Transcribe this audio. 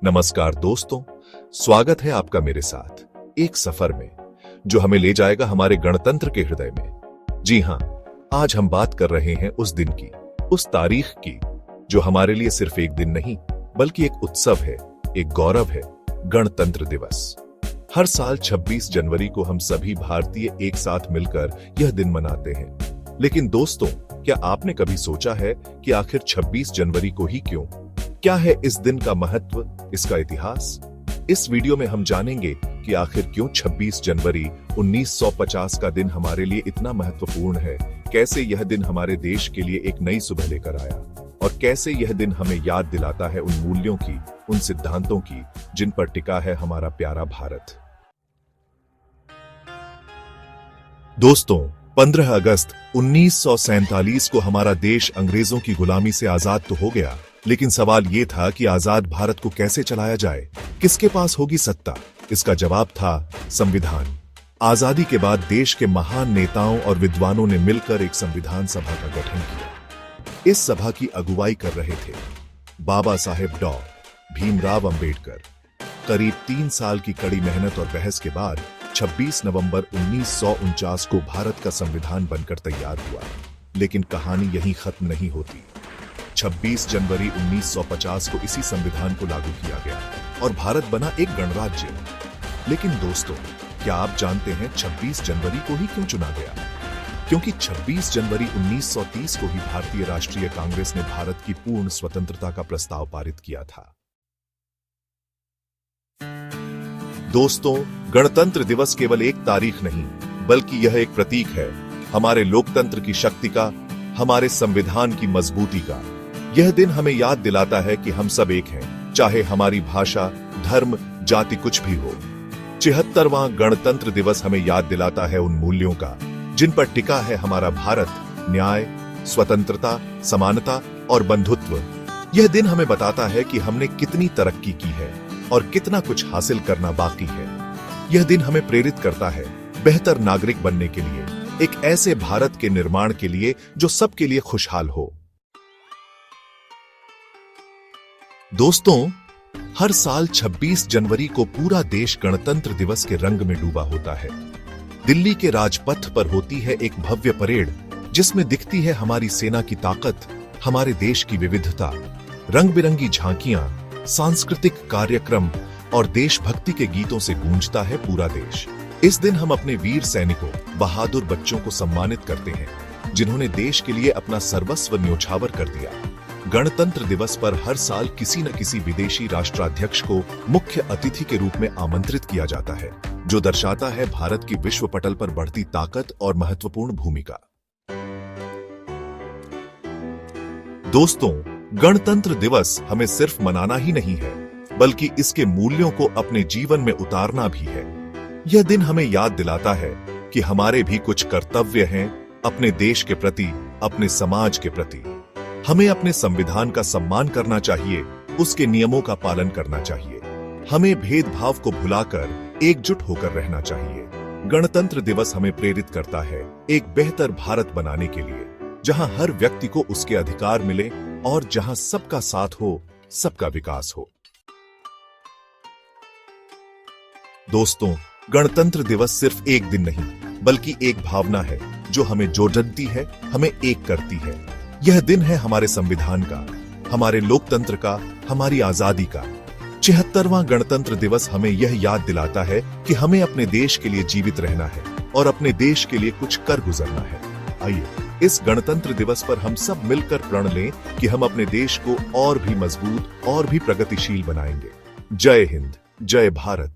नमस्कार दोस्तों, स्वागत है आपका मेरे साथ एक सफर में जो हमें ले जाएगा हमारे गणतंत्र के हृदय में। जी हां, आज हम बात कर रहे हैं उस दिन की, उस तारीख की जो हमारे लिए सिर्फ एक दिन नहीं बल्कि एक उत्सव है, एक गौरव है, गणतंत्र दिवस। हर साल 26 जनवरी को हम सभी भारतीय एक साथ मिलकर यह दिन मनाते हैं। लेकिन दोस्तों, क्या आपने कभी सोचा है कि आखिर 26 जनवरी को ही क्यों? क्या है इस दिन का महत्व, इसका इतिहास? इस वीडियो में हम जानेंगे कि आखिर क्यों 26 जनवरी 1950 का दिन हमारे लिए इतना महत्वपूर्ण है, कैसे यह दिन हमारे देश के लिए एक नई सुबह लेकर आया और कैसे यह दिन हमें याद दिलाता है उन मूल्यों की, उन सिद्धांतों की जिन पर टिका है हमारा प्यारा भारत। दोस्तों, 15 अगस्त 1947 को हमारा देश अंग्रेजों की गुलामी से आजाद तो हो गया, लेकिन सवाल यह था कि आजाद भारत को कैसे चलाया जाए, किसके पास होगी सत्ता? इसका जवाब था संविधान। आजादी के बाद देश के महान नेताओं और विद्वानों ने मिलकर एक संविधान सभा का गठन किया। इस सभा की अगुवाई कर रहे थे बाबा साहेब डॉ. भीमराव अंबेडकर। करीब 3 साल की कड़ी मेहनत और बहस के बाद 26 नवंबर 1949 को भारत का संविधान बनकर तैयार हुआ। लेकिन कहानी यहीं खत्म नहीं होती। 26 जनवरी 1950 को इसी संविधान को लागू किया गया और भारत बना एक गणराज्य। लेकिन दोस्तों, क्या आप जानते हैं 26 जनवरी को ही क्यों चुना गया? क्योंकि 26 जनवरी 1930 को ही भारतीय राष्ट्रीय कांग्रेस ने भारत की पूर्ण स्वतंत्रता का प्रस्ताव पारित किया था। दोस्तों, गणतंत्र दिवस केवल एक तारीख नहीं बल्कि यह एक प्रतीक है हमारे लोकतंत्र की शक्ति का, हमारे संविधान की मजबूती का। यह दिन हमें याद दिलाता है कि हम सब एक हैं, चाहे हमारी भाषा, धर्म, जाति कुछ भी हो। 76वां गणतंत्र दिवस हमें याद दिलाता है उन मूल्यों का जिन पर टिका है हमारा भारत, न्याय, स्वतंत्रता, समानता और बंधुत्व। यह दिन हमें बताता है कि हमने कितनी तरक्की की है और कितना कुछ हासिल करना बाकी है। यह दिन हमें प्रेरित करता है बेहतर नागरिक बनने के लिए, एक ऐसे भारत के निर्माण के लिए जो सबके लिए खुशहाल हो। दोस्तों, हर साल 26 जनवरी को पूरा देश गणतंत्र दिवस के रंग में डूबा होता है। दिल्ली के राजपथ पर होती है एक भव्य परेड जिसमें दिखती है हमारी सेना की ताकत, हमारे देश की विविधता, रंग बिरंगी झांकियां, सांस्कृतिक कार्यक्रम और देशभक्ति के गीतों से गूंजता है पूरा देश। इस दिन हम अपने वीर सैनिकों, बहादुर बच्चों को सम्मानित करते हैं जिन्होंने देश के लिए अपना सर्वस्व न्योछावर कर दिया। गणतंत्र दिवस पर हर साल किसी न किसी विदेशी राष्ट्राध्यक्ष को मुख्य अतिथि के रूप में आमंत्रित किया जाता है, जो दर्शाता है भारत की विश्व पटल पर बढ़ती ताकत और महत्वपूर्ण भूमिका। दोस्तों, गणतंत्र दिवस हमें सिर्फ मनाना ही नहीं है बल्कि इसके मूल्यों को अपने जीवन में उतारना भी है। यह दिन हमें याद दिलाता है कि हमारे भी कुछ कर्तव्य हैं अपने देश के प्रति, अपने समाज के प्रति। हमें अपने संविधान का सम्मान करना चाहिए, उसके नियमों का पालन करना चाहिए। हमें भेदभाव को भुलाकर एकजुट होकर रहना चाहिए। गणतंत्र दिवस हमें प्रेरित करता है एक बेहतर भारत बनाने के लिए, जहां हर व्यक्ति को उसके अधिकार मिले और जहां सबका साथ हो, सबका विकास हो। दोस्तों, गणतंत्र दिवस सिर्फ एक दिन नहीं बल्कि एक भावना है जो हमें जोड़ती है, हमें एक करती है। यह दिन है हमारे संविधान का, हमारे लोकतंत्र का, हमारी आजादी का। 76वां गणतंत्र दिवस हमें यह याद दिलाता है कि हमें अपने देश के लिए जीवित रहना है और अपने देश के लिए कुछ कर गुजरना है। आइए इस गणतंत्र दिवस पर हम सब मिलकर प्रण लें कि हम अपने देश को और भी मजबूत और भी प्रगतिशील बनाएंगे। जय हिंद, जय भारत।